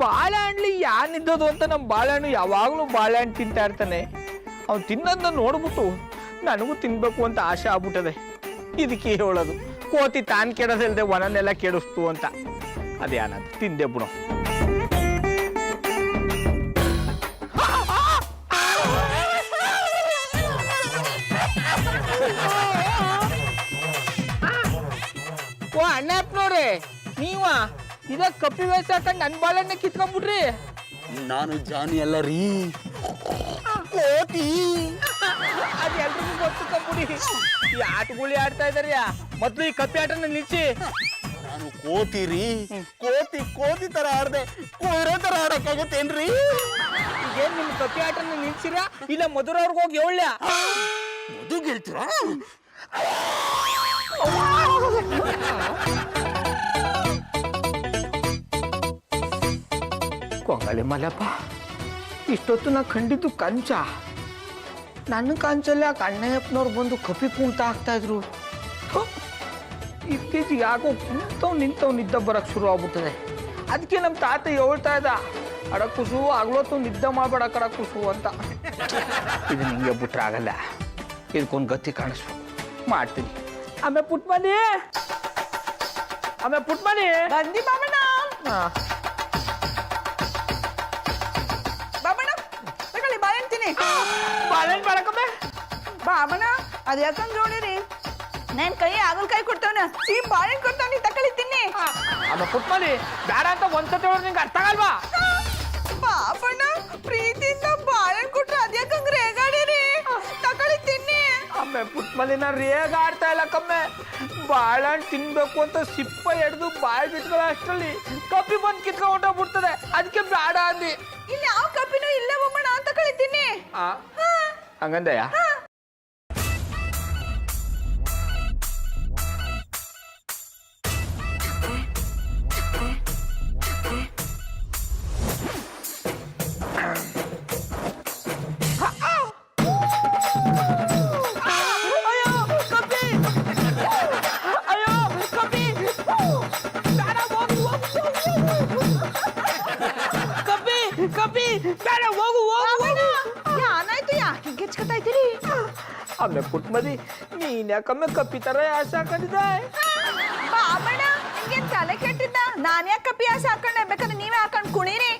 ಬಾಳೆಹಣ್ಣು ಯಾನಿದ್ದದು ಅಂತ ನಮ್ಮ ಬಾಳೆಹಣ್ಣು ಯಾವಾಗಲೂ ಬಾಳೆಹಣ್ಣು ತಿಂತಾ ಇರ್ತಾನೆ. ಅವ್ನು ತಿನ್ನೋದನ್ನ ನೋಡ್ಬಿಟ್ಟು ನನಗೂ ತಿನ್ಬೇಕು ಅಂತ ಆಸೆ ಆಗ್ಬಿಟ್ಟದೆ. ಇದಕ್ಕೆ ಹೇಳೋದು ಕೋತಿ ತಾನು ಕೆಡೋದಿಲ್ಲದೆ ವನನೆಲ್ಲ ಕೆಡಿಸ್ತು ಅಂತ. ಅದೇನದು ತಿಂದೆ ಬಿಡು. ಓ ಅಣ್ಣಪ್ಪನವ್ರೆ, ನೀವ ಇದ ಕಪ್ಪಿ ವೇಷ ಹಾಕೊಂಡು ನನ್ನ ಬಾಳೆಹಣ್ಣ ಕಿತ್ಕೊಂಡ್ಬಿಟ್ರಿ. ನಾನು ಜಾನಿ ಅಲ್ಲ ರೀ, ಕೋತಿ. ಅದು ಎಲ್ರಿಗೂ ಗೊತ್ತುಕೊಂಡ್ಬಿಡಿ. ಈ ಆಟಗಳು ಆಡ್ತಾ ಇದಾರ. ಮೊದ್ಲು ಈ ಕಪ್ಪಿ ಆಟನ ನಿಲ್ಸಿ. ನಾನು ಕೋತಿ ರೀ, ಕೋತಿ ಕೋತಿ ತರ ಆಡ್ದೆ, ಕೋರೋ ತರ ಆಡಕ್ಕಾಗತ್ತೇನ್ರಿ? ಈಗೇನ್ ನಿಮ್ ಕಪ್ಪಿ ಆಟನ ನಿಲ್ಸಿರ ಇಲ್ಲ ಮಧುರವ್ರಿಗೆ ಹೋಗಿ ಹೇಳ. ಮದುವೆ ಹೇಳ್ತೀರಾ? ಕೊಂಗಳಿ ಮಲ್ಲಪ್ಪ, ಇಷ್ಟೊತ್ತು ನಾ ಕಂಡಿದ್ದು ಕಂಚ. ನನ್ನ ಕಂಚಲ್ಲಿ ಆ ಅಣ್ಣಯ್ಯಪ್ಪನವ್ರು ಬಂದು ಕಪ್ಪಿ ಕುಂತ ಹಾಕ್ತಾ ಇದ್ರು. ಇತ್ತೀಚೆಗೆ ಯಾಕೋ ನಿಂತವ್ ನಿದ್ದೆ ಬರಕ್ಕೆ ಶುರು ಆಗ್ಬಿಟ್ಟದೆ. ಅದಕ್ಕೆ ನಮ್ಮ ತಾತ ಹೇಳ್ತಾ ಇದ್ದ, ಅಡಕುಸು ಆಗ್ಲೊತ್ತು ನಿದ್ದೆ ಮಾಡ್ಬೇಡ ಕಡಕುಸು ಅಂತ. ಇದು ನಿಂಗೆ ಬಿಟ್ರೆ ಆಗಲ್ಲ, ಇದಕ್ಕೊಂದು ಗತಿ ಕಾಣಿಸ್ಬೇಕು. ಮಾಡ್ತೀನಿ. ಆಮೇಲೆ ಪುಟ್ಮನಿ ಬಂದಿ ಬಾಬಣ್ಣ. ಬಾಬಣ್ಣ ತಗೊಳ್ಳಿ ಬಾಳೆಹಣ್ಣು ತಿನ್ನಿ. ಬಾಳೆಹಣ್ಣು ಬಾಳಕಮ್ಮೆ ಬಾಬಣ್ಣ ಅದು ಯಾಕಂದ್ರೆ ನೋಡಿರಿ, ನನ್ ಕೈ ಆಗಲ್ಕಾಯಿ ಕೊಡ್ತಾವನ ಸೀಮ್ ಬಾಳೆಹಣ್ಣು ಕೊಡ್ತಾವನಿ, ತಗೊಳ್ಳಿ ತಿನ್ನಿ. ಆಮೇಲೆ ಪುಟ್ಮನಿ ಬೇಡ ಅಂತ ಒಂದ್ಸತಿ ಹೇಳಿದ್ರೆ ನಿಂಗೆ ಅರ್ಥ ಆಗಲ್ವಾ? ಬಾಬಣ್ಣ ಪ್ರೀತಿಯಿಂದ ಬಾಳೆಹಣ್ಣು ಕೊಟ್ರೆ ಅದ್ಯಾಕಂಗ್ರೆ ಹೇಗಾಡಿರಿ, ತಗೊಳ್ಳಿ ತಿನ್ನಿ. ಆಮೇಲೆ ಪುಟ್ಮನಿ ನಾನು ರೇಗಾಡ್ತಾ ಇಲ್ಲ ಕಮ್ಮೆ. ಬಾಳೆಹಣ್ಣು ತಿನ್ಬೇಕು ಅಂತ ಸಿಪ್ಪ ಎಡ್ದು ಬಾಯಿ ಬಿಟ್ಕೊಳ್ಳೋ ಅಷ್ಟರಲ್ಲಿ ಕಪ್ಪಿ ಬಂದು ಕಿತ್ಕೊಂಡು ಹೊಂಟೋಗ್ಬಿಡ್ತದೆ. ಅದಕ್ಕೆ ಬೇಡ ಅಂದಿ. ಇಲ್ಲಿ ಯಾವ ಕಪ್ಪಿನೂ ಇಲ್ಲ ಬಾಬಣ್ಣ, ತಗೊಳ್ಳಿ ತಿನ್ನಿ. ಹಂಗಂದಯ್ಯ? ಕಪ್ಪಿ ಬೇಡ, ಹೋಗು ಹೋಗು. ಏನಾಯ್ತು, ಯಾಕೆ ಗೆಚ್ಕೊತಾ ಇದ್ದೀರಿ? ಆಮೇಲೆ ಪುಟ್ಮದಿ ನೀನ್ ಯಾಕಮ್ಮೆ ಕಪ್ಪಿ ತರ ಆಸೆ ಹಾಕೊಂಡಿದ್ದೆ? ಬಾಬಣ್ಣ ನಿಮ್ಗೇನ್ ತಲೆ ಕೆಟ್ಟಿದ್ದ? ನಾನ್ ಯಾಕೆ ಕಪ್ಪಿ ಆಸೆ ಹಾಕೊಂಡೆ? ಬೇಕಾದ್ರೆ ನೀವೇ ಹಾಕೊಂಡ್ ಕುಣೀರಿ.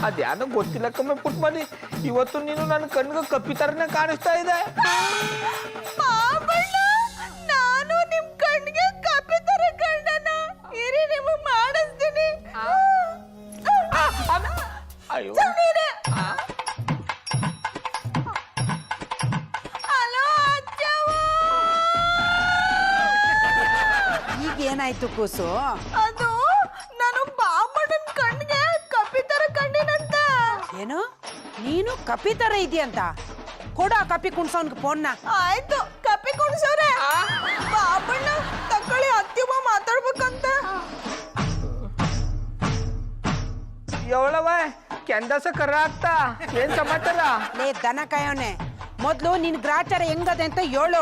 ಅದ್ಯಾನೋ ಗೊತ್ತಿಲ್ಲ ಕಮ್ಮೆ ಪುಟ್ಮದಿ, ಇವತ್ತು ನೀನು ನನ್ನ ಕಣ್ಣಿಗೆ ಕಪ್ಪಿ ತರನೇ ಕಾಣಿಸ್ತಾ ಇದೆ. ಬಾಬಣ್ಣ ನಾನು ನಿಮ್ ಕಣ್ಣಿಗೆ ಕಪ್ಪಿ ತರ ಕಂಡನ. ಇರಿ ನಿಮಗ್ ಮಾಡಿಸ್ತೀನಿ. ಅಯ್ಯೋ ಹಲೋ ಅಜ್ಜವ್ವ. ಈಗ ಏನಾಯ್ತು ಕೂಸು? ಅದು ನಾನು ಬಾಬಣ್ಣನ ಕಣ್ಣಿಗೆ ಕಪ್ಪಿ ತರ ಕಂಡಿನಂತ. ಏನು ನೀನು ಕಪ್ಪಿ ತರ ಇದೆಯಂತ? ಕೊಡ ಕಪ್ಪಿ ಕುಣ್ಸೋನ್ಗೆ ಫೋನ್ನ. ಆಯ್ತು, ಕಪ್ಪಿ ಕುಣ್ಸವ್ರೆ. ಬಾಬಣ್ಣ ತಕೊಳ್ಳಿ, ಅತ್ತಿಮ್ಮ ಮಾತಾಡ್ಬೇಕಂತ. ಎವಳವ ಕೆಂದಸ ಕರ್ರ ಆಗ್ತಾ ಏನ್ ಸಮಾಚಾರ? ಲೇ ದನ ಕಾಯೋನೆ, ಮೊದ್ಲು ನಿನ್ ಗ್ರಾಚಾರ ಹೆಂಗದೆ ಅಂತ ಹೇಳು,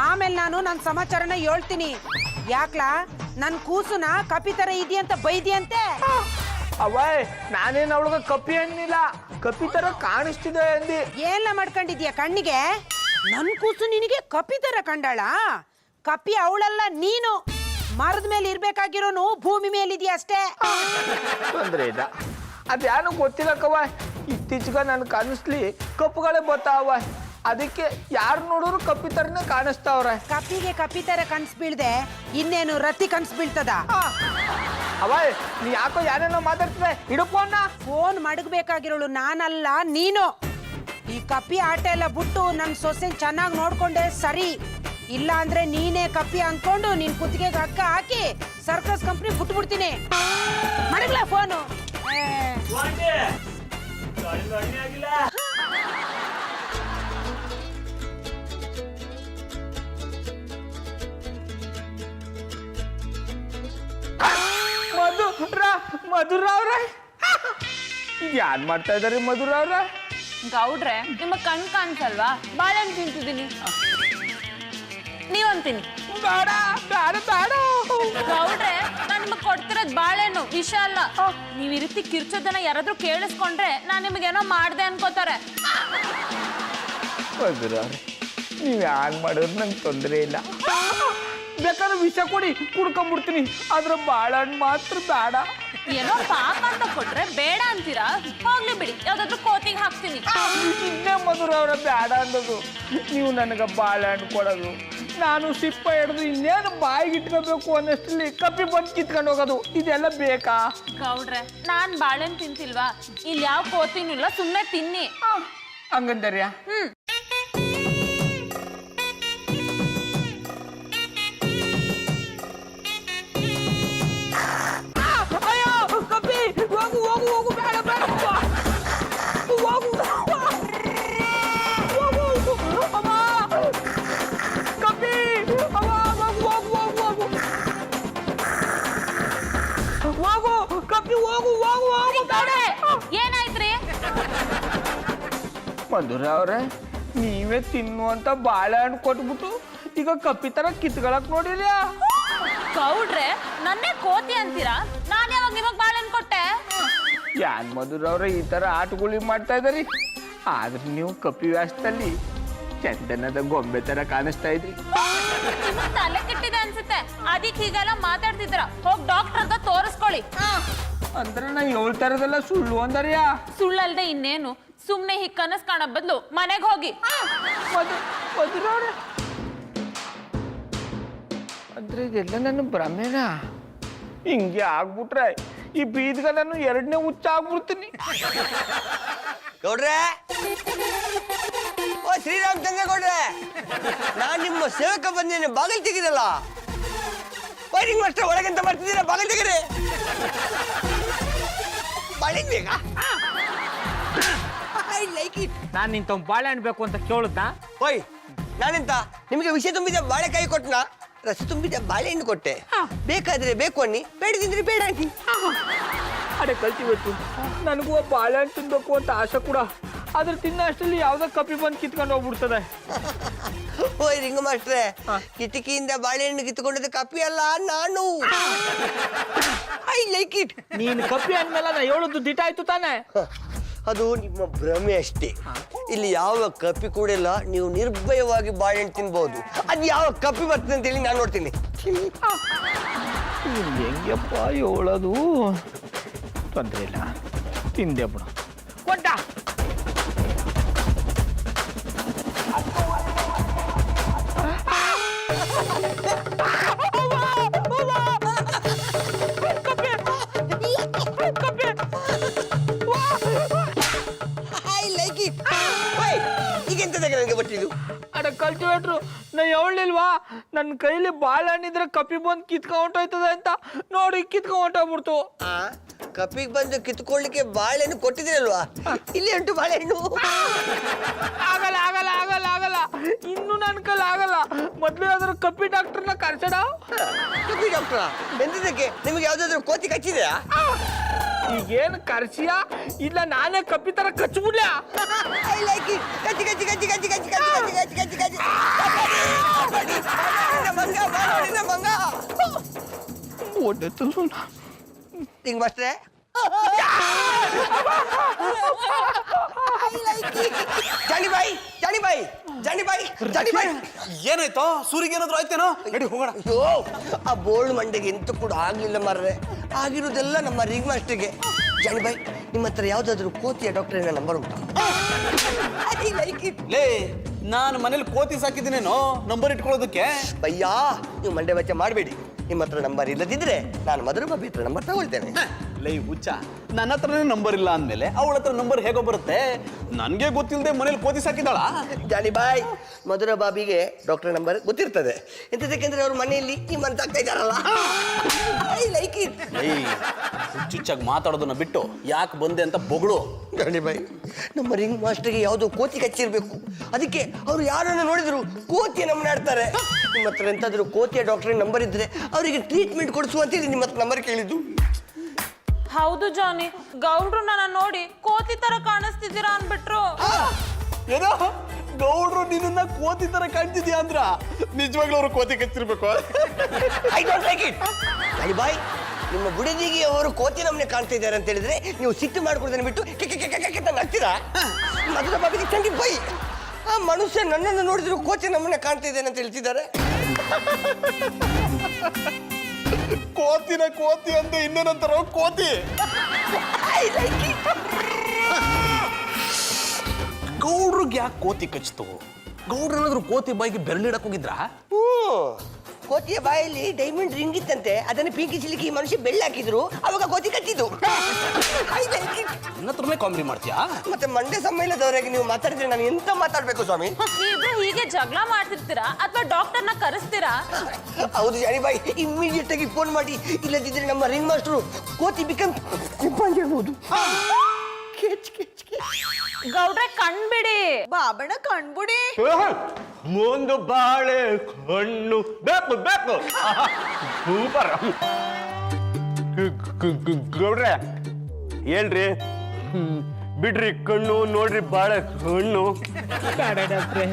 ಆಮೇಲೆ ನಾನು ನನ್ನ ಸಮಾಚಾರನ ಹೇಳ್ತೀನಿ. ಯಾಕ್ಲಾ ನನ್ ಕೂಸುನ ಕಪ್ಪಿ ತರ ಇದೆಯಂತ ಬೈದಿಯಂತೆ? ಅವಯ್ ನಾನೇನ್ ಅವಳಗ ಕಪ್ಪಿ ಅನ್ನಿಲ್ಲ, ಕಪ್ಪಿ ತರ ಕಾಣಿಸ್ತಿದೆ ಅಂದಿ. ಏನ್ಲ ಮಾಡ್ಕೊಂಡಿದ್ಯಾ ಕಣ್ಣಿಗೆ? ನನ್ ಕೂಸು ನಿನಗೆ ಕಪ್ಪಿ ತರ ಕಂಡಾಳ? ಕಪ್ಪಿ ಅವಳಲ್ಲ ನೀನು. ಮರದ ಮೇಲೆ ಇರ್ಬೇಕಾಗಿರೋನು ಭೂಮಿ ಮೇಲಿದ್ಯಾ ಅಷ್ಟೇ. ತೊಂದ್ರೆ ಇಲ್ಲ, ಅದ್ಯಾನು ಗೊತ್ತಿಲ್ಲ ಕವ. ಇತ್ತೀಚೆಗೆ ನನ್ ಕಾಣಿಸ್ಲಿ ಕಪ್ಪುಗಳೇ ಬರ್ತಾವ. ಅದಕ್ಕೆ ಯಾರು ನೋಡಿದ್ರು ಕಪ್ಪಿ ತರನೇ ಕಾಣಿಸ್ತಾವ್ರೆ. ಕಪ್ಪಿಗೆ ಕಪ್ಪಿ ತರ ಕನ್ಸ್ ಬೀಳ್ದೆ ಇನ್ನೇನು ರತಿ ಕನ್ಸ್ ಬೀಳ್ತದ? ಅವಯ್ ನೀ ಯಾಕೋ ಯಾರೇನೋ ಮಾತಾಡ್ತಿದೆ, ಇಡಪ್ಪನ್ನ. ಫೋನ್ ಮಡಗಬೇಕಾಗಿರೋಳು ನಾನಲ್ಲ ನೀನು. ಈ ಕಪ್ಪಿ ಆಟ ಎಲ್ಲ ಬಿಟ್ಟು ನನ್ ಸೊಸೆನ್ ಚೆನ್ನಾಗಿ ನೋಡ್ಕೊಂಡೆ ಸರಿ. ಇಲ್ಲ ಅಂದ್ರೆ ನೀನೇ ಕಪ್ಪಿ ಅನ್ಕೊಂಡು ನಿನ್ ಕುತ್ತಿಗೆಗೆ ಹಗ್ಗ ಹಾಕಿ ಸರ್ಕಸ್ ಕಂಪ್ನಿ ಬಿಟ್ಬಿಡ್ತೀನಿ. ಮಡಗ್ಲಾ ಫೋನು? ಮಧುರವ್ರ ಯಾನ್ ಮಾಡ್ತಾ ಇದಾರೆ ಮಧುರವ್ರ? ಗೌಡ್ರೆ ನಿಮ್ಮ ಕಣ್ ಕಾಣಿಸಲ್ವಾ? ಬಾಳೆಹಣ್ಣು ತಿಂತಿದ್ದೀನಿ. ನೀವಂತೀನಿ. ಬೇಡ ಬೇಡ ಬೇಡ. ಗೌಡ್ರೆ ನಾನ್ ನಿಮಗ್ ಕೊಡ್ತಿರೋದ್ ಬಾಳೆಹಣ್ಣು ವಿಷ ಅಲ್ಲ. ನೀವ್ ಈ ರೀತಿ ಕಿರ್ಚೋದನ್ನ ಯಾರಾದ್ರೂ ಕೇಳಿಸ್ಕೊಂಡ್ರೆ ನಾನ್ ನಿಮಗೇನೋ ಮಾಡ್ದೆ ಅನ್ಕೋತಾರೆ. ನೀವು ಹ್ಯಾಂಗ್ ಮಾಡಿದ್ರೆ ನಂಗೆ ತೊಂದರೆ ಇಲ್ಲ. ಬೇಕಾದ್ರೆ ವಿಷ ಕೊಡಿ ಕುಡ್ಕೊಂಡ್ಬಿಡ್ತೀನಿ, ಆದ್ರೆ ಬಾಳೆಹಣ್ಣು ಮಾತ್ರ ಬೇಡ. ಏನೋ ಪಾಪ ಅಂತ ಕೊಟ್ರೆ ಬೇಡ ಅಂತೀರಾ? ಹೋಗ್ಲಿ ಬಿಡಿ, ಯಾವ್ದಾದ್ರು ಕೋತಿಗೆ ಹಾಕ್ತೀನಿ. ಇನ್ನೇ ಮಧುರ ಅವರ ಬೇಡ ಅಂದದು. ನೀವು ನನಗೆ ಬಾಳೆಹಣ್ಣು ಕೊಡೋದು, ನಾನು ಸಿಪ್ಪ ಹಿಡಿದು ಇನ್ನೇನು ಬಾಯಿಗೆ ಇಟ್ಕೋಬೇಕು ಅನ್ನೋಷ್ಟರಲ್ಲಿ ಕಪ್ಪಿ ಬಂದು ಕಿತ್ಕೊಂಡು ಹೋಗೋದು, ಇದೆಲ್ಲ ಬೇಕಾ? ಗೌಡ್ರೆ ನಾನ್ ಬಾಳೆಹಣ್ಣು ತಿಂತಿಲ್ವಾ? ಇಲ್ಲಿ ಯಾವ ಕೋತಿನೂ ಇಲ್ಲ, ಸುಮ್ಮನೆ ತಿನ್ನಿ. ಹಂಗಂದರ್ಯ? ಏನಾಯ್ತ್ರಿ? ಮಧುರ ಅವ್ರೆ, ನೀವೇ ತಿನ್ನುವಂತ ಬಾಳೆಹಣ್ಣು ಕೊಟ್ಬಿಟ್ಟು ಈಗ ಕಪ್ಪಿ ತರ ಕಿತ್ಕೊಳಕ್ ನೋಡಿದ್ಯಾ? ಗೌಡ್ರೆ ನನ್ನೇ ಕೋತಿ ಅಂತೀರಾ? ನಾನ್ ಯಾವಾಗ ನಿಮಗ್ ಬಾಳೆಹಣ್ಣು ಕೊಟ್ಟೆ? ಯಾನ್ ಮಧುರ ಅವ್ರೆ ಈ ತರ ಆಟಗುಳಿ ಮಾಡ್ತಾ ಇದ್ದೀರಿ. ಆದ್ರೆ ನೀವು ಕಪ್ಪಿ ವ್ಯಾಸದಲ್ಲಿ ಚಂದನದ ಗೊಂಬೆ ತರ ಕಾಣಿಸ್ತಾ ಇದ್ರಿ. ನಿಮಗ್ ತಲೆ ಕೆಟ್ಟಿದೆ ಅನ್ಸುತ್ತೆ, ಅದಕ್ಕೆ ಹೀಗೆಲ್ಲ ಮಾತಾಡ್ತಿದ್ರ. ಹೋಗ್ ಡಾಕ್ಟರ್ ಹತ್ರ ತೋರಿಸ್ಕೊಳ್ಳಿ. ಅಂದ್ರೆ ನಾ ಹೇಳ್ತಾರದೆಲ್ಲ ಸುಳ್ಳು ಅಂದರ್ಯಾ? ಸುಳ್ಳಲ್ದೆ ಇನ್ನೇನು, ಸುಮ್ನೆ ಹೀಗ್ ಕನಸ್ ಕಾಣೋ ಬದ್ಲು ಮನೆಗ್ ಹೋಗಿ. ಮಧುರ ಅವ್ರೆ, ಅಂದ್ರೆ ಇದೆಲ್ಲ ನನ್ನ ಭ್ರಮೆನಾ? ಹಿಂಗೆ ಆಗ್ಬಿಟ್ರೆ ಈ ಬೀದ್ಗ ನಾನು ಎರಡನೇ ಹುಚ್ಚ ಆಗ್ಬಿಡ್ತೀನಿ. ಗೌಡ್ರೆ, ಓ ಶ್ರೀರಾಮ್ ಚಂದ್ರಗೌಡ್ರೆ, ನಾನ್ ನಿಮ್ಮ ಸೇವಕ ಬಂದೇನೆ, ಬಾಗಿಲು ತೆಗಿದಲ್ಲ. ವೈರಿಂಗ್ ಮಾಸ್ಟರ್ ಒಳಗಂತ ಮಾಡ್ತಿದ್ದೀರಾ, ಬಾಗಿಲು ತೆಗೀರಿ. ಬಾಳಿಗೆ ಬೇಕಾ? I like it. ನಾನು ನಿಂತ ಬಾಳೆಹಣ್ಣು ಬೇಕು ಅಂತ ಕೇಳುತ್ತಾ? ಓಯ್, ನಾನೆಂತ ನಿಮಗೆ ವಿಷ ತುಂಬಿದ ಬಾಳೆಕಾಯಿ ಕೊಟ್ಟನ, ರಸ ತುಂಬಿದ ಬಾಳೆಹಣ್ಣು ಕೊಟ್ಟೆ. ಬೇಕಾದ್ರೆ ಬೇಕು ಅನ್ನಿ, ಬೇಡದಿದ್ರೆ ಬೇಡ ಅನ್ನಿ. ಅಡೆ ಕಲ್ತಿವತ್ತು ನನಗೂ ಬಾಳೆಹಣ್ಣು ತಿನ್ಬೇಕು ಅಂತ ಆಸೆ ಕೂಡ. ಆದ್ರೆ ತಿನ್ನ ಅಷ್ಟರಲ್ಲಿ ಯಾವ್ದೋ ಕಪ್ಪಿ ಬಂದು ಕಿತ್ಕೊಂಡು ಹೋಗ್ಬಿಡ್ತದೆ. ಓಯ್ ರಿಂಗ್ ಮಾಸ್ಟ್ರೆ, ಕಿಟಕಿಯಿಂದ ಬಾಳೆಹಣ್ಣು ಕಿತ್ಕೊಂಡದ ಕಪ್ಪಿ ಅಲ್ಲ, ನಾನು. I like it. ನೀನು ಕಪ್ಪಿ ಅಂದ್ಮೇಲೆ ನಾ ಹೇಳೋದು ದಿಟ ಆಯ್ತು ತಾನೆ? ಅದು ನಿಮ್ಮ ಭ್ರಮೆ ಅಷ್ಟೇ. ಇಲ್ಲಿ ಯಾವ ಕಪ್ಪಿ ಕೂಡ ಇಲ್ಲ, ನೀವು ನಿರ್ಭಯವಾಗಿ ಬಾಳೆಹಣ್ಣು ತಿನ್ಬಹುದು. ಅದು ಯಾವ ಕಪ್ಪಿ ಬರ್ತದೆ ಅಂತ ಹೇಳಿ ನಾನು ನೋಡ್ತೀನಿ. ಹೆಂಗಪ್ಪ ಹೇಳೋದು? ತೊಂದರೆ ಇಲ್ಲ, ತಿಂದೆ ಬಿಡು. ಕೊಟ್ಟ ಐ ಲೈಕ್ ಇಟ್. ಈಗೆಂತದ ನನಗೆ ಬಟ್ಟಿದ್ದು? ಅಡ ಕಲ್ಟಿವೇಟ್ರು, ನಾ ಹೇಳಲಿಲ್ವಾ ನನ್ನ ಕೈಲಿ ಬಾಳೆಹಣ್ಣಿದ್ರೆ ಕಪ್ಪಿ ಬಂದು ಕಿತ್ಕೊಂಡೋಯ್ತದೆ ಅಂತ? ನೋಡಿ ಕಿತ್ಕೊಂಡೋಗ್ಬಿಡ್ತು. ಕಪ್ಪಿಗೆ ಬಂದು ಕಿತ್ಕೊಳ್ಳಿಕ್ಕೆ ಬಾಳೆಹಣ್ಣು ಕೊಟ್ಟಿದ್ದೀರಲ್ವಾ? ಇಲ್ಲಿ ಉಂಟು ಬಾಳೆಹಣ್ಣು. ಆಗಲ್ಲ ಆಗಲ್ಲ ಆಗಲ್ಲ ಆಗಲ್ಲ, ಇನ್ನು ನನ್ನ ಕೈಲಿ ಆಗಲ್ಲ. ಮೊದ್ಲು ಯಾವ್ದಾದ್ರು ಕಪ್ಪಿ ಡಾಕ್ಟರ್ನ ಕರ್ಸಡ. ಕಪ್ಪಿ ಡಾಕ್ಟ್ರಾ? ಎಂತದಕ್ಕೆ? ನಿಮಗೆ ಯಾವ್ದಾದ್ರು ಕೋತಿ ಕಚ್ಚಿದೆಯಾ? ಈಗೇನು ಕರ್ಸಿಯಾ ಇಲ್ಲ ನಾನೇ ಕಪ್ಪಿ ತರ ಕಚ್ಬಿಡ್ಲ? I like it. ಕಚ್ಚಿ ಕಚ್ಚಿ ಕಚ್ಚಿ ಕಚ್ಚಿ ಕಚ್ಚಿ ಕಚ್ಚಿ ಕಚ್ಚಿ ಕಚ್ಚಿ ಕಚ್ಚಿ ಮಂಗ ಬಾಳೆಹಣ್ಣಿನ ಮಂಗ. ಒಡ್ಡೆತ್ತು ಹಿಂಗ್ ಮಾಸ್ಟ್ರೆ, ಜಾನಿಬಾಯಿ ಜಾನಿಬಾಯಿ ಜಾನಿಬಾಯಿ ಜಾನಿಬಾಯಿ. ಏನಾಯ್ತೋ? ಸೂರಿಗೆ ಏನಾದ್ರು ಆಯ್ತೇನೋ? ನಡಿ ಹೋಗೋಣ. ಅಯ್ಯೋ, ಆ ಬೋಲ್ಡ್ ಮಂಡೆಗೆ ಎಂತ ಕೂಡ ಆಗ್ಲಿಲ್ಲ ಮಾರ್ರೆ. ಆಗಿರೋದೆಲ್ಲ ನಮ್ಮ ರಿಂಗ್ ಮಾಸ್ಟರ್ಗೆ. ಜಾನಿಬಾಯಿ, ನಿಮ್ಮ ಹತ್ರ ಯಾವ್ದಾದ್ರು ಕೋತಿಯ ಡಾಕ್ಟರ್ ನಂಬರ್ ಉಂಟಾ? I like it. ಲೇ, ನಾನು ಮನೇಲಿ ಕೋತಿ ಸಾಕಿದ್ದೀನೇನೋ ನಂಬರ್ ಇಟ್ಕೊಳ್ಳೋದಕ್ಕೆ. ಭಯ್ಯಾ, ನೀವು ಮಂಡೆ ಬಚ್ಚ ಮಾಡಬೇಡಿ. ನಿಮ್ಮ ಹತ್ರ ನಂಬರ್ ಇಲ್ಲದಿದ್ರೆ ನಾನು ಮಧುರ ಬಾಬಿ ಹತ್ರ ನಂಬರ್ ತಗೊಳ್ತೇನೆ. ಲೈ ಹುಚ್ಚ, ನನ್ನ ಹತ್ರನೇ ನಂಬರ್ ಇಲ್ಲ ಅಂದ್ಮೇಲೆ ಅವಳ ಹತ್ರ ನಂಬರ್ ಹೇಗೋ ಬರುತ್ತೆ? ನನ್ಗೆ ಗೊತ್ತಿಲ್ಲದೆ ಮನೇಲಿ ಕೋತಿ ಸಾಕಿದಾಳ? ಜಾನಿಬಾಯ್, ಮಧುರ ಬಾಬಿಗೆ ಡಾಕ್ಟರ್ ನಂಬರ್ ಗೊತ್ತಿರ್ತದೆ. ಎಂತದಕ್ಕೆಂದ್ರೆ ಅವ್ರ ಮನೆಯಲ್ಲಿ ನಿಮ್ಮಂತ ಆಗ್ತಾ ಇದ್ದಾರಲ್ಲ. I like it. ಹುಚ್ಚುಚ್ಚಾಗಿ ಮಾತಾಡೋದನ್ನ ಬಿಟ್ಟು ಯಾಕೆ ಬಂದೆ ಅಂತ ಬೊಗಳು. ಜಾನಿಬಾಯ್, ನಮ್ಮ ರಿಂಗ್ ಮಾಸ್ಟರ್ಗೆ ಯಾವುದೋ ಕೋತಿ ಕಚ್ಚಿರ್ಬೇಕು. ಅದಕ್ಕೆ ಅವರು ಯಾರನ್ನು ನೋಡಿದ್ರು ಕೋತಿಯ ನಮ್ಮನ್ನ ಆಡ್ತಾರೆ. ನಿಮ್ಮ ಹತ್ರ ಎಂತಾದ್ರೂ ಕೋತಿಯ ಡಾಕ್ಟರ್ ನಂಬರ್ ಇದ್ರೆ ಅವರಿಗೆ ಟ್ರೀಟ್ಮೆಂಟ್ ಕೊಡಿಸುವ ಅಂತೇಳಿ ನಿಮ್ಮ ಹತ್ರ ನಂಬರ್ ಕೇಳಿದ್ದು. ಹೌದು ಜಾನಿ, ಗೌಡ್ರು ನನ್ನ ನೋಡಿ ಕೋತಿ ತರ ಕಾಣಿಸ್ತಿದ್ದೀರಾ ಅನ್ಬಿಟ್ರು. ಏನೋ ಗೌಡ್ರು ನಿನ್ನ ಕೋತಿ ತರ ಕಾಣ್ತಿದ್ಯಾ ಅಂದ್ರ ನಿಜವಾಗ್ಲೂ ಅವ್ರು ಕೋತಿ ಕಚ್ಚಿರ್ಬೇಕು. I don't like it. ಬಾಯ್, ನಿಮ್ಮ ಬುಡದಿಗೆ ಅವರು ಕೋತಿ ನಮ್ಮನೆ ಕಾಣ್ತಾ ಇದ್ದಾರೆ ಅಂತ ಹೇಳಿದ್ರೆ ನೀವು ಸಿಟ್ಟು ಮಾಡ್ಕೊಡ್ತಾನೆ ಬಿಟ್ಟು ನಗ್ತೀರಾ? ಮಧುರ ಬಾಬಿಗೆ ತಂಗಿ ಬೈ, ಆ ಮನುಷ್ಯ ನನ್ನನ್ನು ನೋಡಿದ್ರು ಕೋತಿ ನಮ್ಮನೆ ಕಾಣ್ತಾ ಇದ್ದೇನೆ ಅಂತ ಹೇಳ್ತಿದ್ದಾರೆ. ಕೋತಿನ ಕೋತಿ ಅಂತ ಇನ್ನೇನಂತಾರ ಕೋತಿ. ಗೌಡ್ರಿಗೆ ಯಾಕೆ ಕೋತಿ ಕಚ್ತು? ಗೌಡ್ರು ಏನಾದ್ರು ಕೋತಿ ಬಾಯಿಗೆ ಬೆರಳಿಡಕ್ ಹೋಗಿದ್ರಾ? ಕೋತಿಯ ಬಾಯಲ್ಲಿ ಡೈಮಂಡ್ ರಿಂಗ್ ಇತ್ತಂತೆ, ಅದನ್ನು ಪೀಕಿಸ್ಲಿಕ್ಕೆ ಈ ಮನುಷ್ಯ ಬೆಳ್ಳಾಕಿದ್ರು, ಅವಾಗ ಕೋತಿ ಕಚ್ಚಿದ್ದು. ನನ್ನ ಹತ್ರನೇ ಕಾಮಿಡಿ ಮಾಡ್ತೀಯಾ? ಮತ್ತೆ ಮಂಡ್ಯ ಸಮ್ಮೇಳನದವರೆಗೆ ನೀವು ಮಾತಾಡಿದ್ರೆ ನಾನು ಎಂತ ಮಾತಾಡ್ಬೇಕು ಸ್ವಾಮಿ? ನೀವಿಬ್ರು ಹೀಗೆ ಜಗಳ ಮಾಡ್ತಿರ್ತೀರಾ ಅಥವಾ ಡಾಕ್ಟರ್ನ ಕರೆಸ್ತೀರಾ? ಹೌದು ಜಾನಿಬಾಯಿ, ಇಮ್ಮಿಡಿಯೇಟ್ ಆಗಿ ಫೋನ್ ಮಾಡಿ, ಇಲ್ಲದಿದ್ರೆ ನಮ್ಮ ರಿಂಗ್ ಮಾಸ್ಟರು ಕೋತಿ ಬಿಕಮ್ ಚಿಂಪಾಂಜಿ ಹೇಳ್ಬೋದು. ಗೌಡ್ರೆ ಕಣ್ಬಿಡಿ. ಬಾಬಣ್ಣ ಕಣ್ಬಿಡಿ. ಮುಂದು ಬಾಳೆ ಕಣ್ಣು ಬೇಕು ಬೇಕು. ಸೂಪರ್ ಗೌಡ್ರೆ, ಹೇಳ್ರಿ, ಬಿಡ್ರಿ ಕಣ್ಣು, ನೋಡ್ರಿ ಬಾಳೆ ಕಣ್ಣು. ಬೇಡ ಡಾಕ್ಟ್ರೆ,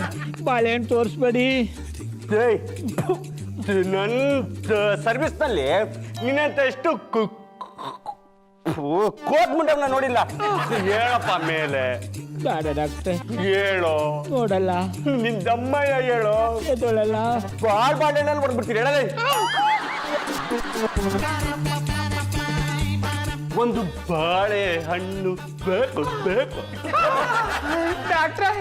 ಬಾಳೆಹಣ್ಣು ತೋರಿಸ್ಬೇಡಿ. ನನ್ನ ಸರ್ವಿಸ್ನಲ್ಲಿ ನಿನ್ನಂತ ಎಷ್ಟು ಕೋತ್ ಮುಂಡವ್ನ ನೋಡಿಲ್ಲ. ಹೇಳಪ್ಪ ಮೇಲೆ. ಬೇಡ ಡಾಕ್ಟ್ರೆ, ಹೇಳು. ನೋಡಲ್ಲ. ನಿನ್ ದಮ್ಮಯ್ಯ ಹೇಳು. ಎದೊಳಲ್ಲ. ಬಾಳೆಹಣ್ಣಲ್ಲಿ ಹೊಡ್ಬಿಡ್ತೀರಿ. ಹೇಳಲೇ. ಒಂದು ಬಾಳೆಹಣ್ಣು ಬೇಕು ಬೇಕು. ಡಾಕ್ಟ್ರೆ,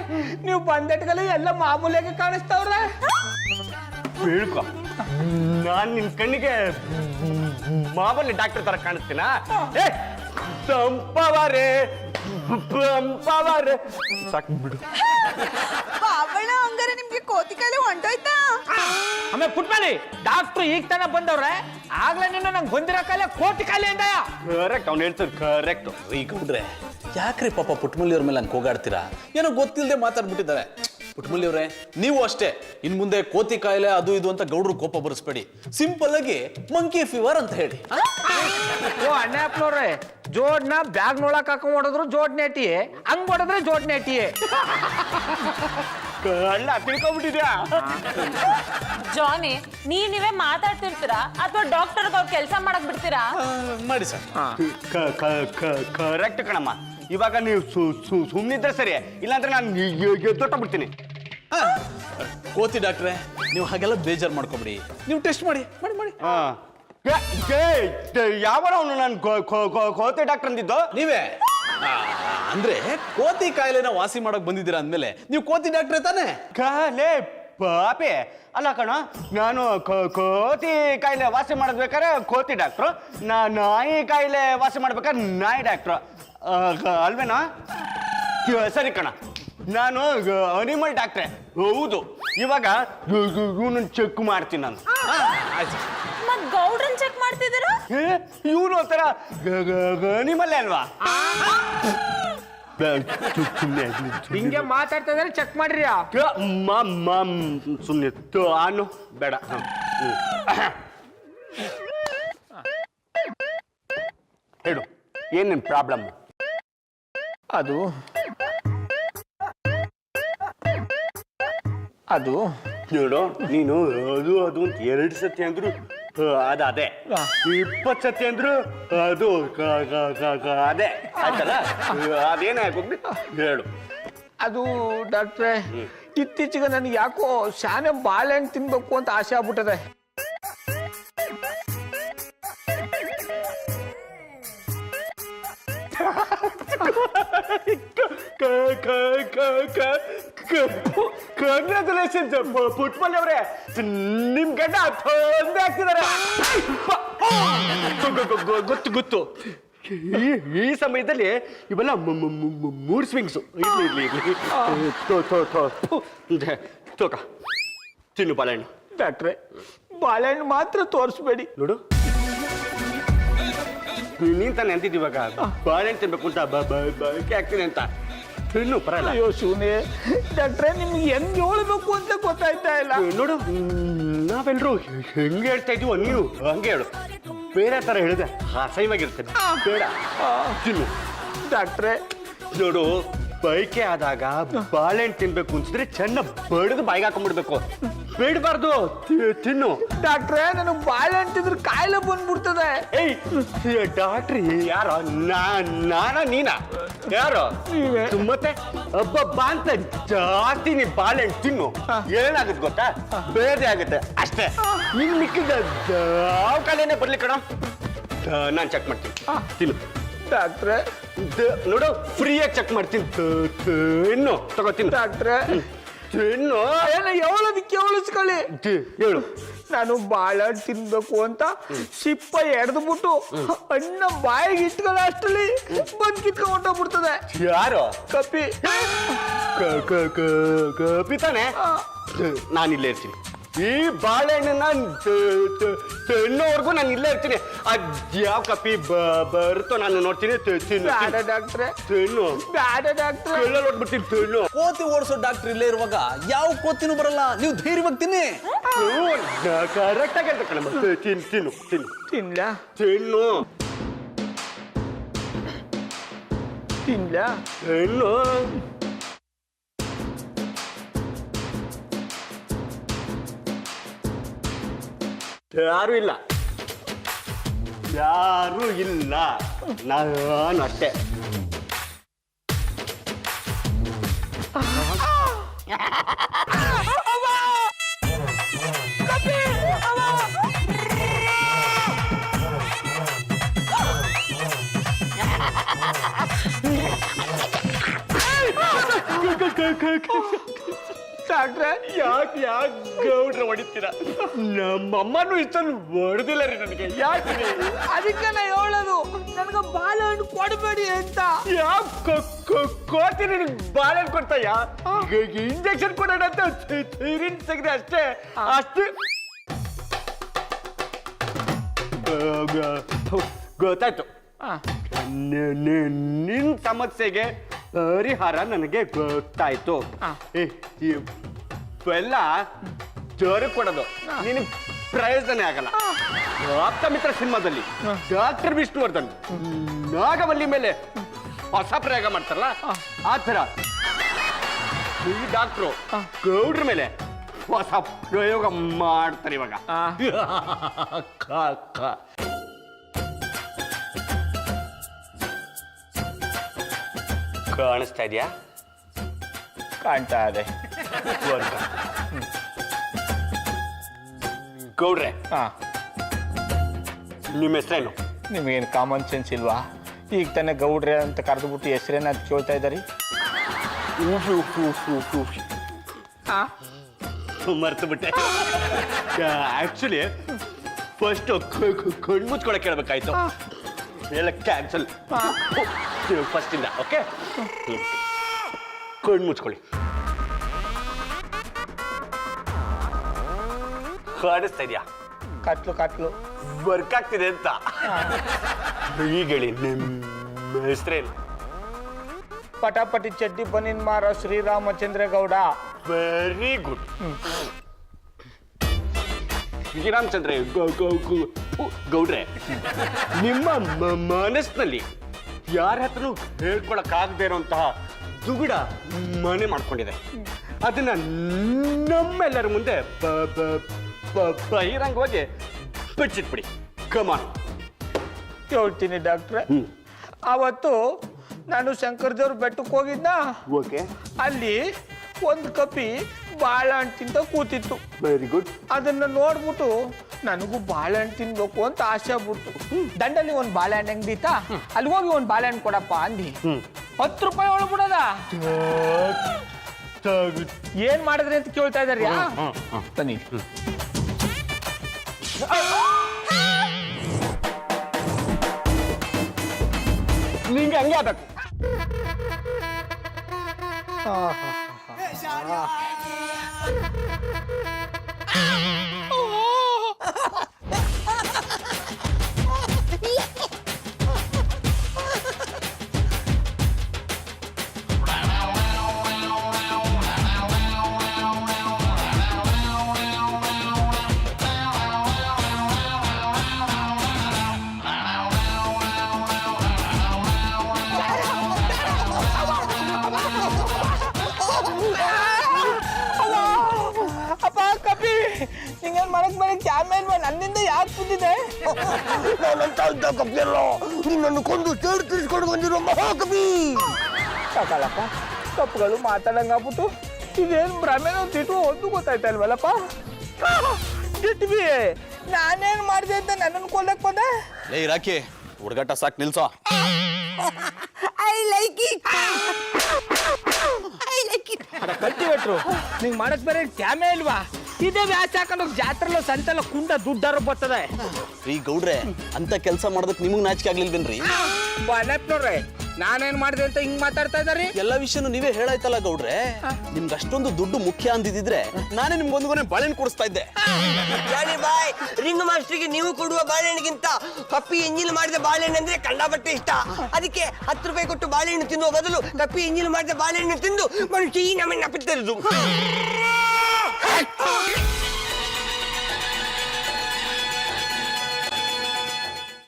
ನೀವು ಬಂದಟ್ಗಲ್ಲ ಎಲ್ಲ ಮಾಮೂಲಿಯಾಗಿ ಕಾಣಿಸ್ತಾವ್ರೆ. ಬೀಳ್ಕೊ, ನಾನ್ ನಿನ್ ಕಣ್ಣಿಗೆ ಮಾಮೂಲಿ ಡಾಕ್ಟರ್ ತರ ಕಾಣಿಸ್ತೀನ? ಸಂಪವರೇ ಸಾಕು ಬಿಡು. ಬಾಬಣ್ಣ ಹಂಗಾರೆ ನಿಮ್ಗೆ ಕೋತಿ ಕಾಯಿಲೆ ಹೊಂಟೋಯ್ತಾ? ಆಮೇಲೆ ಪುಟ್ಮಲಿ, ಡಾಕ್ಟ್ರು ಈಗ ತಾನೇ ಬಂದವ್ರೆ, ಆಗ್ಲೇ ನಿನ್ನ ನಂಗೆ ಬಂದಿರೋ ಕಾಯಿಲೆ ಕೋತಿ ಕಾಯಿಲೆ ಇಂದ. ಕರೆಕ್ಟ್, ಅವ್ನು ಹೇಳ್ತಾರೆ ಕರೆಕ್ಟ್. ಈ ಗೌಡ್ರೆ, ಯಾಕ್ರಿ ಪಾಪ ಪುಟ್ಮಲ್ಲಿ ಅವ್ರ ಮೇಲೆ ಹಂಗೆ ಹೋಗಾಡ್ತೀರಾ? ಏನೋ ಗೊತ್ತಿಲ್ಲದೆ ಮಾತಾಡ್ಬಿಟ್ಟಿದ್ದಾರೆ. ಪುಟ್ಮಲ್ಲಿ ಅವ್ರೆ, ನೀವು ಅಷ್ಟೇ, ಇನ್ ಮುಂದೆ ಕೋತಿ ಕಾಯಿಲೆ ಅದು ಇದು ಅಂತ ಗೌಡ್ರು ಕೋಪ ಬರಿಸ್ಬೇಡಿ. ಸಿಂಪಲ್ ಆಗಿ ಮಂಕಿ ಫೀವರ್ ಅಂತ ಹೇಳಿ. ಓ ಅಣ್ಣಪ್ಪನವ್ರೆ, ಜೋಡ್ನ ಬ್ಯಾಗ್ ನೋಡಕ್ ಹಾಕೊಂಡ್ ಹೊಡೆದ್ರು ಜೋಡ್ ನೆಟಿ, ಹಂಗ್ ಹೊಡೆದ್ರೆ ಜೋಡ್ ನೆಟಿ. ಕಳ್ಳ ತಿಳ್ಕೊಂಡ್ಬಿಟ್ಟಿದ್ಯಾ? ಜಾನಿ, ನೀವೇ ಮಾತಾಡ್ತಿರ್ತೀರಾ ಅಥವಾ ಡಾಕ್ಟರ್ ಅವ್ರ ಕೆಲಸ ಮಾಡಕ್ ಬಿಡ್ತೀರಾ? ಮಾಡಿ ಸರ್. ಕರೆಕ್ಟ್ ಕಣಮ್ಮ. ಇವಾಗ ನೀವು ಸುಮ್ಮನಿದ್ರೆ ಸರಿ, ಇಲ್ಲಾಂದ್ರೆ ನಾನು ಎದ್ದೊಟ್ಟಬಿಡ್ತೀನಿ. ಕೋತಿ ಡಾಕ್ಟ್ರೆ, ನೀವು ಹಾಗೆಲ್ಲ ಬೇಜಾರು ಮಾಡ್ಕೊಬಿಡಿ. ನೀವು ಟೆಸ್ಟ್ ಮಾಡಿ ಮಾಡಿ ಮಾಡಿ. ಯಾವಾಗ ಅವನು ನಾನು ಕೋತಿ ಡಾಕ್ಟರ್ ಅಂದಿದ್ದು? ನೀವೇ ಅಂದ್ರೆ ಕೋತಿ ಕಾಯಿಲೆನ ವಾಸಿ ಮಾಡಕ್ ಬಂದಿದ್ದೀರಾ ಅಂದ್ಮೇಲೆ ನೀವು ಕೋತಿ ಡಾಕ್ಟ್ರೆ ತಾನೇ? ಕಾಲೇ ಪಾಪೆ ಅಲ್ಲ ಕಣ, ನಾನು ಕೋತಿ ಕಾಯಿಲೆ ವಾಸಿ ಮಾಡಬೇಕಾದ್ರೆ ಕೋತಿ ಡಾಕ್ಟ್ರು, ನಾಯಿ ಕಾಯಿಲೆ ವಾಸಿ ಮಾಡ್ಬೇಕಾದ್ರೆ ನಾಯಿ ಡಾಕ್ಟ್ರು ಅಲ್ವೇನಾ? ಸರಿ ಕಣ, ನಾನು ಅನಿಮಲ್ ಡಾಕ್ಟ್ರೆ. ಹೌದು, ಇವಾಗ ಇವನು ಚೆಕ್ ಮಾಡ್ತೀನಿ ನಾನು. ಮತ್ ಗೌಡ್ರನ್ ಚೆಕ್ ಮಾಡ್ತಿದ್ದೀರಾ? ಇವನು ಒಂಥರ ಅನಿಮಲ್ ಅಲ್ವಾ? ಹಿಂಗೆ ಮಾತಾಡ್ತಾ ಇದ್ರೆ ಚೆಕ್ ಮಾಡ್ರಿ. ಸುಮ್ಮನೆ ಅನ್ನು ಬೇಡ. ಹೇಳು, ಏನೇನು ಪ್ರಾಬ್ಲಮ್? ಅದು ನೋಡು, ನೀನು ಅದು ಅದು ಅಂತ 2 ಸತಿ ಅಂದ್ರು ಅದೇ, 20 ಸತಿ ಅಂದ್ರು ಅದು ಅದೇ ಆಯ್ತಲ್ಲ? ಅದೇನಾಗೋಗ್ಲಿ ಹೇಳು. ಅದು ಡಾಕ್ಟ್ರೆ, ಇತ್ತೀಚೆಗೆ ನನಗೆ ಯಾಕೋ ಶಾನೆ ಬಾಳೆಹಣ್ಣು ತಿನ್ಬೇಕು ಅಂತ ಆಸೆ ಆಗ್ಬಿಟ್ಟದೆ. ಕಂಗ್ರಾಚುಲೇಷನ್ಸ್ ಪುಟ್ಮಲ್ಲಿ ಅವರೇ, ನಿಮ್ ಗಂಡ ತೊಂದರೆ ಆಗ್ತಿದ್ದಾರೆ. ಗೊತ್ತು ಗೊತ್ತು. ಈ ಸಮಯದಲ್ಲಿ ಇವೆಲ್ಲ ಮೂಡ್ ಸ್ವಿಂಗ್ಸು. ಇರ್ಲಿ ಇರ್ಲಿ ಇರ್ಲಿ. ತೋಕ ತಿನ್ನು ಬಾಳೆಹಣ್ಣು. ಡಾಕ್ಟ್ರೆ, ಬಾಳೆಹಣ್ಣು ಮಾತ್ರ ತೋರಿಸ್ಬೇಡಿ. ನೋಡು, ನೀನ್ ತಾನೆ ಅಂತಿದ್ದು ಇವಾಗ ಬಾಳೆಹಣ್ಣು ತಿನ್ಬೇಕು ಅಂತ ಬಯಕೆ ಆಗ್ತೀನಿ ಅಂತ. ತಿನ್ನು ಪರಲ್ಲ. ಅಯ್ಯೋ ಶಿವನೇ, ಡಾಕ್ಟ್ರೆ, ನಿಮ್ಗೆ ಹೆಂಗ್ ಹೇಳ್ಬೇಕು ಅಂತ ಗೊತ್ತಾಯ್ತಾ ಇಲ್ಲ. ನೋಡು, ನಾವೆಲ್ಲರೂ ಹೆಂಗೆ ಹೇಳ್ತಾ ಇದೀವೋ ನೀವು ಹಂಗೆ ಹೇಳು. ಬೇರೆ ತರ ಹೇಳಿದೆ ಅಸಹ್ಯವಾಗಿರ್ತೇನೆ. ಬೇಡ, ತಿನ್ನು. ಡಾಕ್ಟ್ರೆ, ನೋಡು, ಬೈಕೆ ಆದಾಗ ಬಾಳೆಹಣ್ಣು ತಿನ್ಬೇಕು ಅನ್ಸಿದ್ರೆ ಚೆನ್ನಾಗಿ ಬಡಿದು ಬಾಯಿಗೆ ಹಾಕೊಂಡ್ಬಿಡ್ಬೇಕು, ಬೇಡಬಾರ್ದು, ತಿನ್ನು. ಡಾಕ್ಟ್ರೇ ನನಗೆ ಬಾಳೆಹಣ್ಣು ತಿಂದ್ರೆ ಕಾಯಿಲೆ ಬಂದ್ಬಿಡ್ತದೆ. ಏಯ್ ಡಾಕ್ಟ್ರಿ ಯಾರೋ? ನಾನ ನೀನಾ? ಯಾರು ಮತ್ತೆ ಹಬ್ಬ ಅಂತ ಜಾಸ್ತಿ ನೀ ಬಾಳೆಹಣ್ಣು ತಿನ್ನು, ಏನಾಗುತ್ತೆ ಗೊತ್ತಾ, ಬೇರೆ ಆಗುತ್ತೆ ಅಷ್ಟೇ. ಇನ್ ಮಿಕ್ಕಿದ ಯಾವ ಕಾಲೇನೆ ಬರ್ಲಿ ಕಣ, ನಾನು ಚೆಕ್ ಮಾಡ್ತೀನಿ, ತಿನ್ನು. ಡಾಕ್ಟ್ರೇ ನೋಡು ಫ್ರೀಯಾಗಿ ಚೆಕ್ ಮಾಡ್ತೀನಿ, ತಿನ್ನು, ತಗೋತೀನಿ. ಡಾಕ್ಟ್ರೇ ತಿನ್ನು, ಏನೋ ಎವಳೋದಕ್ಕೆ ಎವಳಿಸ್ಕೊಳ್ಳಿ. ಹೇಳು. ನಾನು ಬಾಳೆಹಣ್ಣು ತಿನ್ಬೇಕು ಅಂತ ಸಿಪ್ಪ ಎಡ್ದ್ಬಿಟ್ಟು ಅಣ್ಣ ಬಾಯಿಗೆ ಇಟ್ಕೊಳ್ಳೋ ಅಷ್ಟರಲ್ಲಿ ಬಂದು ಕಿತ್ಕೊಂಡು ಹೊಂಟೋಗ್ಬಿಡ್ತದೆ. ಯಾರು? ಕಪಿ. ಕಪಿ ತಾನೆ? ನಾನಿಲ್ಲೇ ಇರ್ತೀನಿ, ಈ ಬಾಳೆಹಣ್ಣನ್ನ ತಿನ್ನೋವರೆಗೂ ನಾನು ಇಲ್ಲೇ ಇರ್ತೀನಿ. ಯಾವ ಕಪಿ ಬರುತ್ತೋ ನಾನು ನೋಡ್ತೀನಿ. ಬ್ಯಾಡ ಡಾಕ್ಟ್ರೆ, ತಿನ್ನು. ಬ್ಯಾಡ ಡಾಕ್ಟ್ರೆ, ಎಲ್ಲ ನೋಡ್ಬಿಡ್ತೀನಿ, ತಿನ್ನು. ಕೋತಿ ಓಡಿಸೋ ಡಾಕ್ಟರ್ ಇಲ್ಲೇ ಇರುವಾಗ ಯಾವ ಕೋತಿನೂ ಬರಲ್ಲ, ನೀವು ಧೈರ್ಯವಾಗಿ ತಿನ್ನಿ. ಕರೆಕ್ಟ್ ಆಗಿ ಹೇಳ್ತ ಕಣಮ್ಮ, ತಿನ್ನು ತಿನ್ನು ತಿನ್ಲ ತಿನ್ನು ತಿನ್ಲ ತಿನ್ನು. ಯಾರು ಇಲ್ಲ, ಯಾರು ಇಲ್ಲ, ನಾನು ಅಷ್ಟೇ. ಡಾಕ್ಟ್ರೆ ಯಾಕೆ ಗೌಡ್ರ ಹೊಡಿತೀರ? ನಮ್ಮಮ್ಮನೂ ಇಷ್ಟೊಂದು ಹೊಡೆದಿಲ್ಲ ರೀ ನನಗೆ. ಯಾಕೆ? ಅದಕ್ಕೆ ನಾ ಹೇಳೋದು ನನಗೆ ಬಾಳೆಹಣ್ಣು ಕೊಡಬೇಡಿ ಅಂತ. ಯಾವ ಕೋತಿ ನಿನಗೆ ಬಾಳೆಹಣ್ಣು ಕೊಡ್ತಾಯ? ಇಂಜೆಕ್ಷನ್ ಕೊಡೋಣ ಅಂತ ಸಿರಿಂಜ್ ತೆಗೆದೆ ಅಷ್ಟೇ. ಗೊತ್ತಾಯ್ತು. ನಿನ್ ಸಮಸ್ಯೆಗೆ ಪರಿಹಾರ ನನಗೆ ಗೊತ್ತಾಯ್ತು. ಎಲ್ಲ ಜೋರು ಕೊಡೋದು ನಿನಗೆ ಪ್ರಯೋಜನ ಆಗಲ್ಲ. ಆಪ್ತಮಿತ್ರ ಸಿನಿಮಾದಲ್ಲಿ ಡಾಕ್ಟರ್ ವಿಷ್ಣುವರ್ಧನ್ ನಾಗವಲ್ಲಿ ಮೇಲೆ ಹೊಸ ಪ್ರಯೋಗ ಮಾಡ್ತಾರಲ್ಲ, ಆ ಥರ ಈ ಡಾಕ್ಟ್ರು ಗೌಡ್ರ ಮೇಲೆ ಹೊಸ ಪ್ರಯೋಗ ಮಾಡ್ತಾರೆ ಇವಾಗ. ಕಾಣಿಸ್ತಾ ಇದೆಯಾ? ಕಾಣ್ತಾ ಇದೆ. ಗೌಡ್ರೆ, ಹಾ, ನಿಮ್ಮ ಹೆಸರೇನು? ನಿಮಗೇನು ಕಾಮನ್ ಸೆನ್ಸ್ ಇಲ್ವಾ? ಈಗ ತಾನೇ ಗೌಡ್ರೆ ಅಂತ ಕರೆದ್ಬಿಟ್ಟು ಹೆಸರೇನ ಅಂತ ಕೇಳ್ತಾ ಇದ್ದಾರೆ. ಮರ್ತು ಬಿಟ್ಟೆ. ಆಕ್ಚುಲಿ ಫಸ್ಟ್ ಕಣ್ಣು ಮುಚ್ಕೊಳಕ್ ಕೇಳ್ಬೇಕಾಯ್ತು, ಎಲ್ಲ ಕ್ಯಾನ್ಸಲ್. ಫಸ್ಟ್ ಇಂದ ಓಕೆ, ಕಣ್ಣು ಮುಚ್ಕೊಳ್ಳಿ. ಕಾಣಿಸ್ತಾ ಇದೆಯಾ? ಕತ್ಲು ಕತ್ಲು ವರ್ಕ್ ಆಗ್ತಿದೆ ಅಂತ. ಈಗ ಹೇಳಿ, ನಿಮ್ಮ ಹೆಸರೇನು? ಪಟಾಪಟಿ ಚಡ್ಡಿ ಬನ್ನಿನ್ ಮಾರ ಶ್ರೀರಾಮಚಂದ್ರ ಗೌಡ. Very good. ಶ್ರೀರಾಮಚಂದ್ರ ಗೌಡ್ರೆ, ನಿಮ್ಮ ಮನಸ್ಸಿನಲ್ಲಿ ಯಾರ ಹತ್ರನೂ ಹೇಳ್ಕೊಳಕ್ಕಾಗದೇ ಇರೋಂತಹ ದುಗುಡ ಮನೆ ಮಾಡ್ಕೊಂಡಿದೆ. ಅದನ್ನ ನಮ್ಮೆಲ್ಲರ ಮುಂದೆ ಬಹಿರಂಗವಾಗಿ ಬಿಚ್ಚಿಟ್ಬಿಡಿ. ಕಮಾನ್. ಹೇಳ್ತೀನಿ ಡಾಕ್ಟ್ರೆ. ಅವತ್ತು ನಾನು ಶಂಕರದೇವ್ರ ಬೆಟ್ಟಕ್ಕೆ ಹೋಗಿದ್ದ. ಓಕೆ. ಅಲ್ಲಿ ಒಂದು ಕಪಿ ಬಾಳೆಹಣ್ಣು ತಿಂತ ಕೂತಿತ್ತು. Very good. ಅದನ್ನ ನೋಡ್ಬಿಟ್ಟು ನನಗೂ ಬಾಳೆಹಣ್ಣು ತಿನ್ಬೇಕು ಅಂತ ಆಸೆ ಆಗ್ಬಿಡ್ತು. ದಂಡಲ್ಲಿ ಒಂದು ಬಾಳೆಹಣ್ಣು ಅಂಗಡಿತಾ, ಅಲ್ಲಿ ಹೋಗಿ ಒಂದು ಬಾಳೆಹಣ್ಣು ಕೊಡಪ್ಪ ಅಂದಿ. 10 ರೂಪಾಯಿ ಒಳಬಿಡದ. ಏನ್ ಮಾಡಿದ್ರಿ ಅಂತ ಕೇಳ್ತಾ ಇದಾರ್ಯಾ? ಬನ್ನಿ. ನಿಂಗೆ ಹಂಗೆ ಆಗಬೇಕು. ಹಿಂಗೇನ್ ಮಾಡಕ್ ಬರೀ ಕ್ಯಾಮೇಲ್ ನನ್ನಿಂದ ಯಾಕೆ ಬಿದ್ದಿದೆ ನಾನಂತ ಇದ್ದ ಕಪಿಯಲ್ಲ ನಿನ್ನನ್ನು ಕೊಂದು ಸೇಡು ತೀರಿಸ್ಕೊಂಡು ಬಂದಿರೋ ಮಹಾಕವಿ. ಸಾಕಲ್ಲಪ್ಪ ಕಪ್ಪುಗಳು ಮಾತಾಡಂಗಾಗ್ಬಿಟ್ಟು ಇದೇನು ಭ್ರಮೆನೋ ತಿಟ್ಟು ಒಂದು ಗೊತ್ತಾಯ್ತಲ್ವಲ್ಲಪ್ಪ. ದಿಟ್ವಿ ನಾನೇನ್ ಮಾಡಿದೆ ಅಂತ ನನ್ನನ್ನು ಕೊಲ್ಲಕ್ ಬಂದೆ. ಲೇ ರಾಕಿ ಹುಡುಗಾಟ ಸಾಕು ನಿಲ್ಸೋ. ಐ ಲೈಕ್ ಇಟ್ ಕಲ್ಟಿವೇಟ್ರು ನಿಂಗೆ ಮಾಡಕ್ ಬೇರೆ ಕ್ಯಾಮೆ ಇಲ್ವಾ? ಇದೇ ವ್ಯಾಚ್ ಹಾಕೊಂಡು ಜಾತ್ರೆಲ್ಲ ಸಂತೆಲ್ಲ ಕುಂಡ ದುಡ್ಡಾರು ಬರ್ತದೆ. ಈ ಗೌಡ್ರೆ ಅಂತ ಕೆಲಸ ಮಾಡೋದಕ್ಕೆ ನಿಮಗೆ ನಾಚಿಕೆ ಆಗ್ಲಿಲ್ವೇನ್ರಿ? ನೋಡ್ರಿ ನಾನೇನ್ ಮಾಡಿದೆ ಅಂತ ಹಿಂಗ್ ಮಾತಾಡ್ತಾ ಇದಾರೆ. ಎಲ್ಲ ವಿಷಯನೂ ನೀವೇ ಹೇಳಾಯ್ತಲ್ಲ ಗೌಡ್ರೆ. ನಿಮ್ಗೆ ಅಷ್ಟೊಂದು ದುಡ್ಡು ಮುಖ್ಯ ಅಂದಿದ್ರೆ ನಾನೇ ನಿಮ್ಗೆ ಒಂದು ಗೊನೆ ಬಾಳೆಹಣ್ಣು ಕೊಡಿಸ್ತಾ ಇದ್ದೆ. ಜಾನಿ ಬಾಯ್, ರಿಂಗ್ ಮಾಸ್ಟರ್ಗೆ ನೀವು ಕೊಡುವ ಬಾಳೆಹಣ್ಣಿಗಿಂತ ಕಪ್ಪಿ ಎಂಜಿಲ್ ಮಾಡಿದ ಬಾಳೆಹಣ್ಣು ಅಂದ್ರೆ ಕಂಡಾಪಟ್ಟೆ ಇಷ್ಟ. ಅದಕ್ಕೆ 10 ರೂಪಾಯಿ ಕೊಟ್ಟು ಬಾಳೆಹಣ್ಣು ತಿನ್ನುವ ಬದಲು ಕಪ್ಪಿ ಎಂಜಿಲ್ ಮಾಡಿದ ಬಾಳೆಹಣ್ಣು ತಿಂದು ಮನುಷ್ಯ ಈ ನಮ್ಮನ್ನ ನಪ್ಪಿದ್ದದು.